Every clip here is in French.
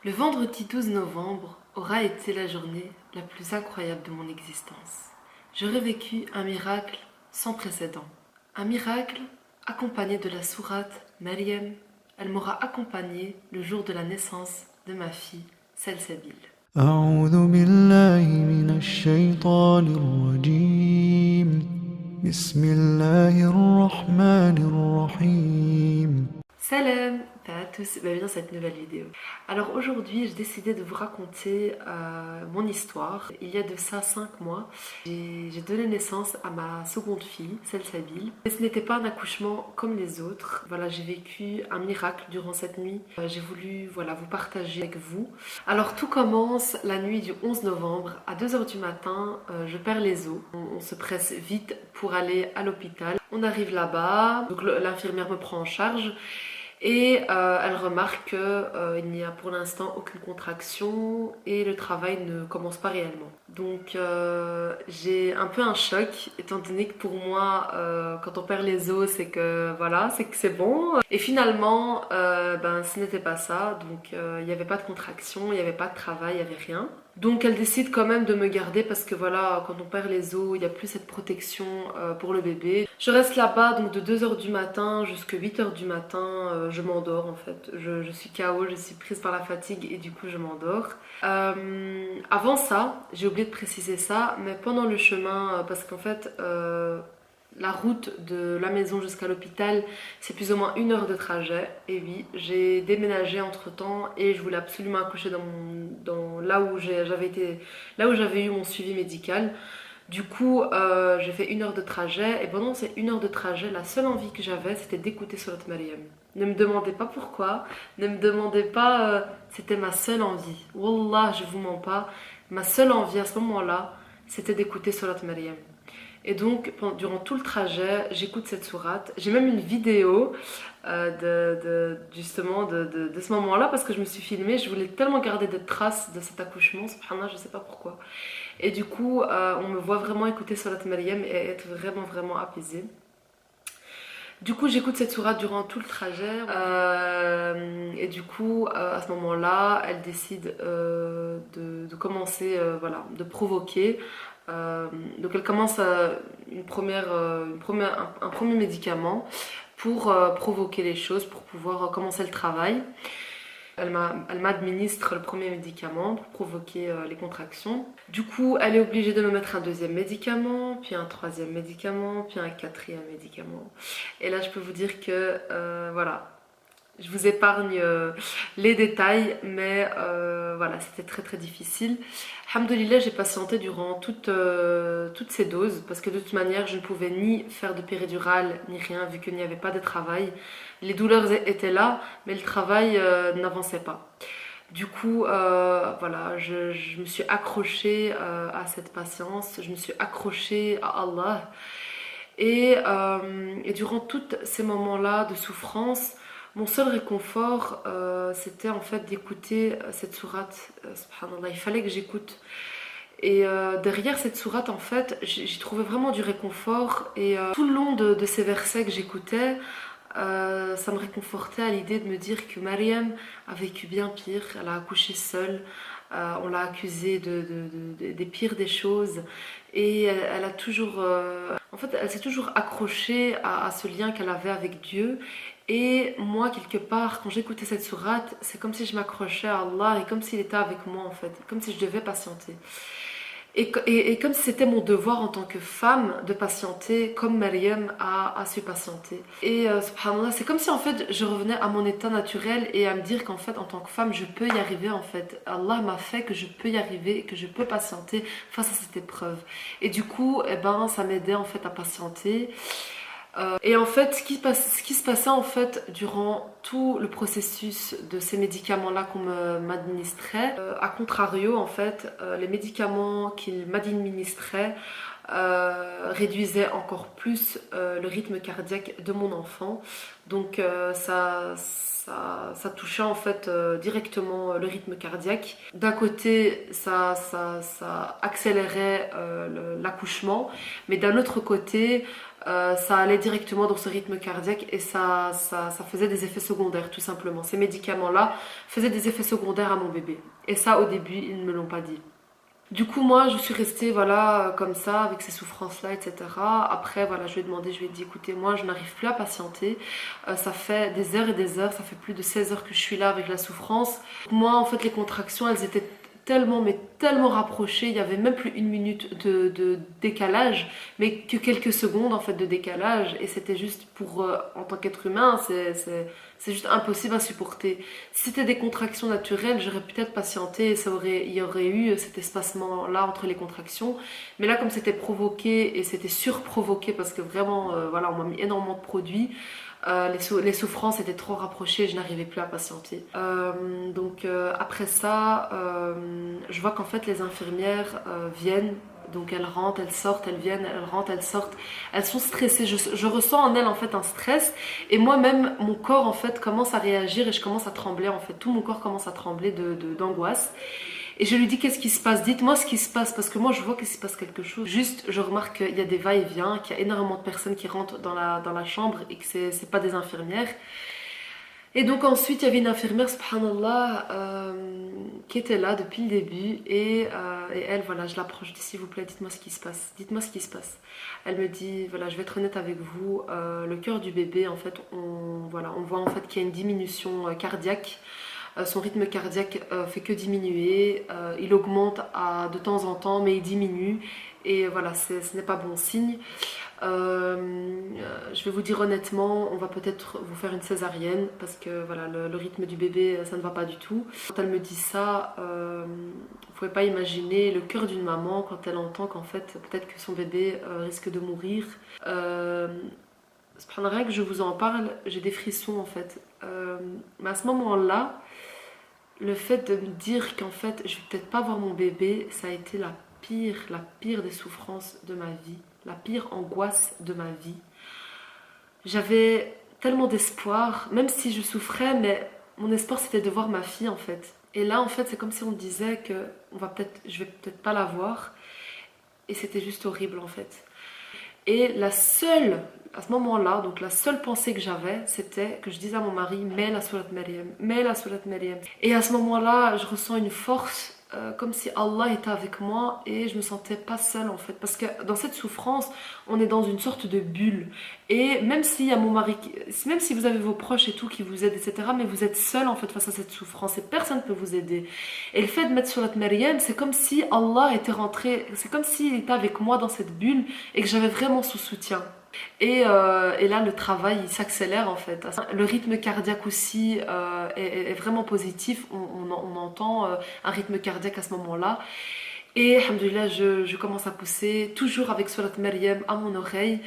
Le vendredi 12 novembre aura été la journée la plus incroyable de mon existence. J'aurais vécu un miracle sans précédent. Un miracle accompagné de la sourate Maryam. Elle m'aura accompagné le jour de la naissance de ma fille, Salsabil. أعوذ بالله من الشيطان الرجيم بسم الله الرحمن الرحيم Salam à tous, bienvenue dans cette nouvelle vidéo. Alors aujourd'hui, j'ai décidé de vous raconter mon histoire. Il y a de ça 5 mois, j'ai donné naissance à ma seconde fille, Salsabil. Et ce n'était pas un accouchement comme les autres. Voilà, j'ai vécu un miracle durant cette nuit. J'ai voulu vous partager avec vous. Alors tout commence la nuit du 11 novembre. À 2 h du matin, je perds les os. On se presse vite pour aller à l'hôpital. On arrive là-bas, donc l'infirmière me prend en charge. Et elle remarque qu'il n'y a pour l'instant aucune contraction et le travail ne commence pas réellement. Donc j'ai un peu un choc, étant donné que pour moi, quand on perd les os, c'est que voilà, c'est que c'est bon. Et finalement, ce n'était pas ça. Donc il n'y avait pas de contraction, il n'y avait pas de travail, il n'y avait rien. Donc elle décide quand même de me garder parce que voilà, quand on perd les os, il n'y a plus cette protection pour le bébé. Je reste là-bas donc de 2 h du matin jusqu'à 8 h du matin, je m'endors en fait. Je suis KO, je suis prise par la fatigue et du coup je m'endors. Avant ça, j'ai oublié de préciser ça, mais pendant le chemin, parce qu'en fait la route de la maison jusqu'à l'hôpital, c'est plus ou moins 1 heure de trajet. Et oui, j'ai déménagé entre temps et je voulais absolument accoucher dans là où j'avais eu mon suivi médical. Du coup, j'ai fait 1 heure de trajet et pendant ces 1 heure de trajet, la seule envie que j'avais, c'était d'écouter Surat Maryam. Ne me demandez pas pourquoi, ne me demandez pas, c'était ma seule envie. Wallah, je vous mens pas, ma seule envie à ce moment-là, c'était d'écouter Surat Maryam. Et donc, durant tout le trajet, j'écoute cette sourate. J'ai même une vidéo justement de ce moment-là parce que je me suis filmée. Je voulais tellement garder des traces de cet accouchement, subhanallah, je ne sais pas pourquoi. Et du coup, on me voit vraiment écouter Surat Maryam et être vraiment, vraiment apaisée. Du coup, j'écoute cette sourate durant tout le trajet. Et du coup, à ce moment-là, elle décide de commencer, de provoquer. Donc elle commence un premier médicament pour provoquer les choses, pour pouvoir commencer le travail. Elle m'administre le premier médicament pour provoquer les contractions. Du coup, elle est obligée de me mettre un deuxième médicament, puis un troisième médicament, puis un quatrième médicament. Et là, je peux vous dire que, voilà, je vous épargne les détails, mais voilà, c'était très très difficile. Alhamdoulilah, j'ai patienté durant toutes ces doses, parce que de toute manière, je ne pouvais ni faire de péridurale, ni rien, vu qu'il n'y avait pas de travail. Les douleurs étaient là, mais le travail n'avançait pas. Du coup, voilà, je me suis accrochée à cette patience, je me suis accrochée à Allah. Et durant tous ces moments-là de souffrance, mon seul réconfort, c'était en fait d'écouter cette sourate. Subhanallah, il fallait que j'écoute. Et derrière cette sourate, en fait, j'y trouvais vraiment du réconfort. Et tout le long de ces versets que j'écoutais, ça me réconfortait à l'idée de me dire que Maryam a vécu bien pire. Elle a accouché seule. On l'a accusée des pires des choses. Et elle a toujours... en fait, elle s'est toujours accrochée à ce lien qu'elle avait avec Dieu. Et moi, quelque part, quand j'écoutais cette sourate, c'est comme si je m'accrochais à Allah et comme s'il était avec moi en fait, comme si je devais patienter. Et comme si c'était mon devoir en tant que femme de patienter comme Maryam a su patienter. Et subhanallah, c'est comme si en fait je revenais à mon état naturel et à me dire qu'en fait en tant que femme je peux y arriver en fait. Allah m'a fait que je peux y arriver, que je peux patienter face à cette épreuve. Et du coup, ça m'aidait en fait à patienter. Et en fait, ce qui se passait en fait durant tout le processus de ces médicaments-là qu'on m'administrait, à contrario, en fait, les médicaments qu'il m'administrait réduisaient encore plus le rythme cardiaque de mon enfant. Donc ça touchait en fait directement le rythme cardiaque. D'un côté, ça accélérait l'accouchement, mais d'un autre côté, ça allait directement dans ce rythme cardiaque et ça faisait des effets secondaires tout simplement. Ces médicaments-là faisaient des effets secondaires à mon bébé. Et ça au début ils ne me l'ont pas dit. Du coup moi je suis restée voilà comme ça avec ces souffrances-là, etc. Après voilà je lui ai demandé, je lui ai dit écoutez moi je n'arrive plus à patienter. Ça fait des heures et des heures, ça fait plus de 16 heures que je suis là avec la souffrance. Moi en fait les contractions elles étaient tellement mais tellement rapprochées, il y avait même plus une minute de décalage, mais que quelques secondes en fait de décalage, et c'était juste pour en tant qu'être humain c'est juste impossible à supporter. Si c'était des contractions naturelles j'aurais peut-être patienté et il y aurait eu cet espacement là entre les contractions, mais là comme c'était provoqué et c'était surprovoqué parce que vraiment voilà on m'a mis énormément de produits. Les souffrances étaient trop rapprochées, je n'arrivais plus à patienter. Donc après ça, je vois qu'en fait les infirmières viennent, donc elles rentrent, elles sortent, elles viennent, elles rentrent, elles sortent. Elles sont stressées, je ressens en elles en fait un stress, et moi-même mon corps en fait commence à réagir et je commence à trembler en fait. Tout mon corps commence à trembler d'angoisse. Et je lui dis qu'est-ce qui se passe, dites-moi ce qui se passe, parce que moi je vois qu'il se passe quelque chose. Juste je remarque qu'il y a des va-et-vient, qu'il y a énormément de personnes qui rentrent dans la chambre et que c'est pas des infirmières. Et donc ensuite il y avait une infirmière, subhanallah, qui était là depuis le début, et elle, voilà, je l'approche, je dis s'il vous plaît dites-moi ce qui se passe, dites-moi ce qui se passe. Elle me dit voilà je vais être honnête avec vous, le cœur du bébé en fait on voit en fait qu'il y a une diminution cardiaque. Son rythme cardiaque fait que diminuer, il augmente de temps en temps mais il diminue, et voilà ce n'est pas bon signe. Je vais vous dire honnêtement, on va peut-être vous faire une césarienne parce que voilà le rythme du bébé ça ne va pas du tout. Quand elle me dit ça, vous ne pouvez pas imaginer le cœur d'une maman quand elle entend qu'en fait peut-être que son bébé risque de mourir. C'est pas rien que je vous en parle, j'ai des frissons en fait. Mais à ce moment-là, le fait de me dire qu'en fait je vais peut-être pas voir mon bébé, ça a été la pire des souffrances de ma vie, la pire angoisse de ma vie. J'avais tellement d'espoir, même si je souffrais, mais mon espoir c'était de voir ma fille en fait. Et là en fait c'est comme si on me disait que je vais peut-être pas la voir, et c'était juste horrible en fait. Et à ce moment-là, donc la seule pensée que j'avais, c'était que je disais à mon mari, mets la surat Maryam, mets la surat Maryam. Et à ce moment-là, je ressens une force, comme si Allah était avec moi, et je me sentais pas seule en fait. Parce que dans cette souffrance, on est dans une sorte de bulle. Et même s'il y a mon mari, même si vous avez vos proches et tout qui vous aident, etc., mais vous êtes seul en fait face à cette souffrance et personne ne peut vous aider. Et le fait de mettre surat Maryam, c'est comme si Allah était rentré, c'est comme s'il était avec moi dans cette bulle et que j'avais vraiment son soutien. Et là le travail il s'accélère en fait. Le rythme cardiaque aussi est vraiment positif, on entend un rythme cardiaque à ce moment-là. Et alhamdoulilah je commence à pousser, toujours avec Surat Maryam à mon oreille.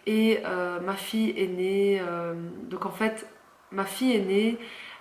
Et ma fille est née, donc en fait ma fille est née.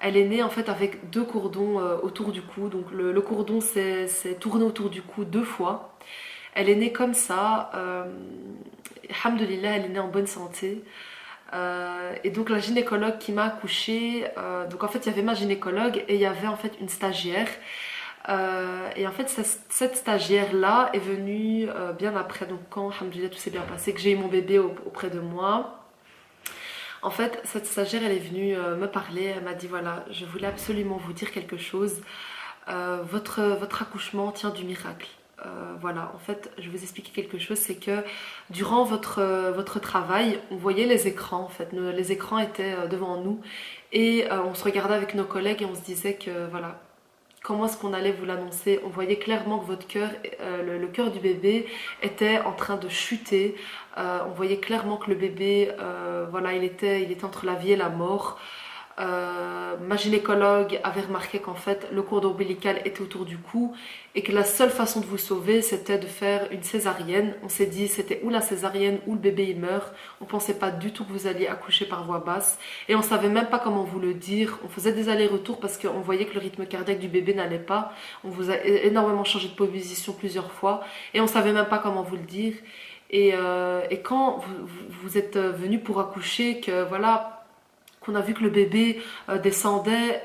Elle est née en fait avec 2 cordons autour du cou, donc le cordon s'est tourné autour du cou 2 fois. Elle est née comme ça, alhamdoulilah, elle est née en bonne santé. Et donc la gynécologue qui m'a accouchée, donc en fait il y avait ma gynécologue et il y avait en fait une stagiaire. Et en fait cette stagiaire là est venue bien après, donc quand alhamdoulilah tout s'est bien passé, que j'ai eu mon bébé auprès de moi. En fait cette stagiaire elle est venue me parler, elle m'a dit voilà je voulais absolument vous dire quelque chose, votre accouchement tient du miracle. Voilà, en fait, je vais vous expliquer quelque chose, c'est que durant votre travail, on voyait les écrans, en fait, les écrans étaient devant nous, et on se regardait avec nos collègues et on se disait que, voilà, comment est-ce qu'on allait vous l'annoncer. On voyait clairement que votre cœur, le cœur du bébé était en train de chuter, on voyait clairement que le bébé, voilà, il était entre la vie et la mort. Ma gynécologue avait remarqué qu'en fait le cordon ombilical était autour du cou et que la seule façon de vous sauver c'était de faire une césarienne. On s'est dit c'était ou la césarienne ou le bébé il meurt. On pensait pas du tout que vous alliez accoucher par voie basse et on savait même pas comment vous le dire. On faisait des allers-retours parce qu'on voyait que le rythme cardiaque du bébé n'allait pas. On vous a énormément changé de position plusieurs fois et on savait même pas comment vous le dire. Et quand vous êtes venu pour accoucher, que voilà, qu'on a vu que le bébé descendait,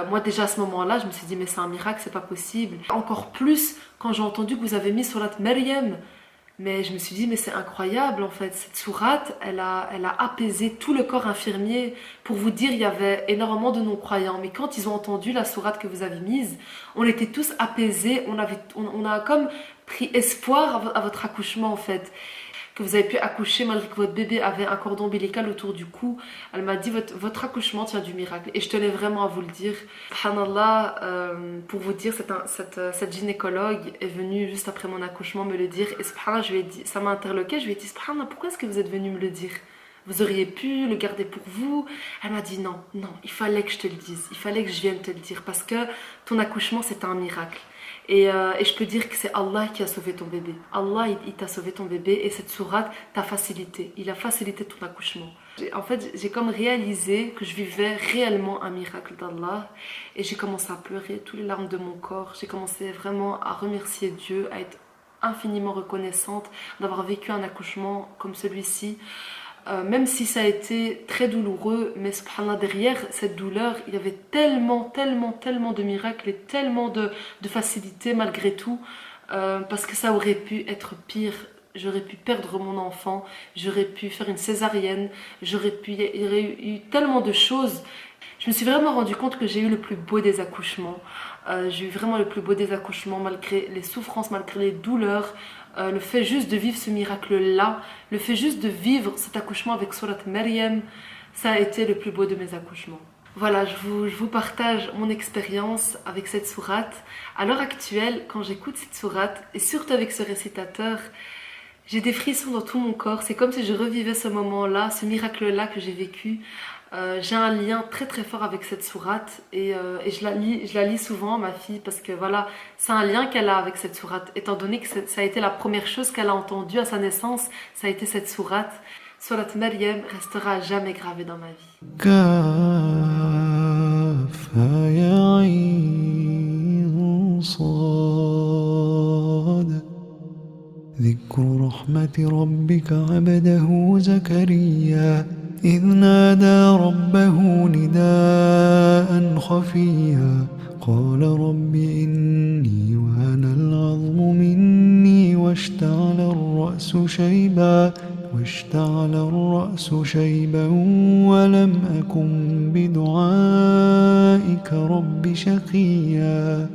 moi déjà à ce moment-là je me suis dit mais c'est un miracle, c'est pas possible. Encore plus quand j'ai entendu que vous avez mis Surat Maryam, Mais je me suis dit, mais c'est incroyable en fait, cette sourate, elle a apaisé tout le corps infirmier. Pour vous dire, il y avait énormément de non-croyants, mais quand ils ont entendu la sourate que vous avez mise, on était tous apaisés, on a comme pris espoir à votre accouchement en fait. Que vous avez pu accoucher malgré que votre bébé avait un cordon ombilical autour du cou. Elle m'a dit, votre accouchement tient du miracle. Et je tenais vraiment à vous le dire. Subhanallah, pour vous dire, cette gynécologue est venue juste après mon accouchement me le dire. Et subhanallah, je lui ai dit, ça m'a interloqué. Je lui ai dit, subhanallah, pourquoi est-ce que vous êtes venu me le dire? Vous auriez pu le garder pour vous. Elle m'a dit non, non, il fallait que je te le dise. Il fallait que je vienne te le dire. Parce que ton accouchement, c'est un miracle. Et je peux dire que c'est Allah qui a sauvé ton bébé. Allah, il t'a sauvé ton bébé et cette sourate t'a facilité. Il a facilité ton accouchement. En fait, j'ai comme réalisé que je vivais réellement un miracle d'Allah et j'ai commencé à pleurer toutes les larmes de mon corps. J'ai commencé vraiment à remercier Dieu, à être infiniment reconnaissante d'avoir vécu un accouchement comme celui-ci. Même si ça a été très douloureux, mais subhanallah, derrière cette douleur, il y avait tellement de miracles et tellement de facilité malgré tout, parce que ça aurait pu être pire. J'aurais pu perdre mon enfant, j'aurais pu faire une césarienne, il y aurait eu tellement de choses. Je me suis vraiment rendu compte que j'ai eu le plus beau des accouchements. J'ai eu vraiment le plus beau des accouchements malgré les souffrances, malgré les douleurs. Le fait juste de vivre ce miracle-là, le fait juste de vivre cet accouchement avec Surat Maryam, ça a été le plus beau de mes accouchements. Voilà, je vous partage mon expérience avec cette sourate. À l'heure actuelle, quand j'écoute cette sourate, et surtout avec ce récitateur, j'ai des frissons dans tout mon corps. C'est comme si je revivais ce moment-là, ce miracle-là que j'ai vécu. J'ai un lien très fort avec cette sourate et je la lis souvent à ma fille parce que voilà, c'est un lien qu'elle a avec cette sourate. Étant donné que ça a été la première chose qu'elle a entendue à sa naissance, ça a été cette sourate. Surat Maryam restera à jamais gravée dans ma vie. ذكر رحمة ربك عبده زكريا إذ نادى ربه نداء خفيا قال رب إني وهن العظم مني واشتعل الرأس شيبا ولم أكن بدعائك رب شقيا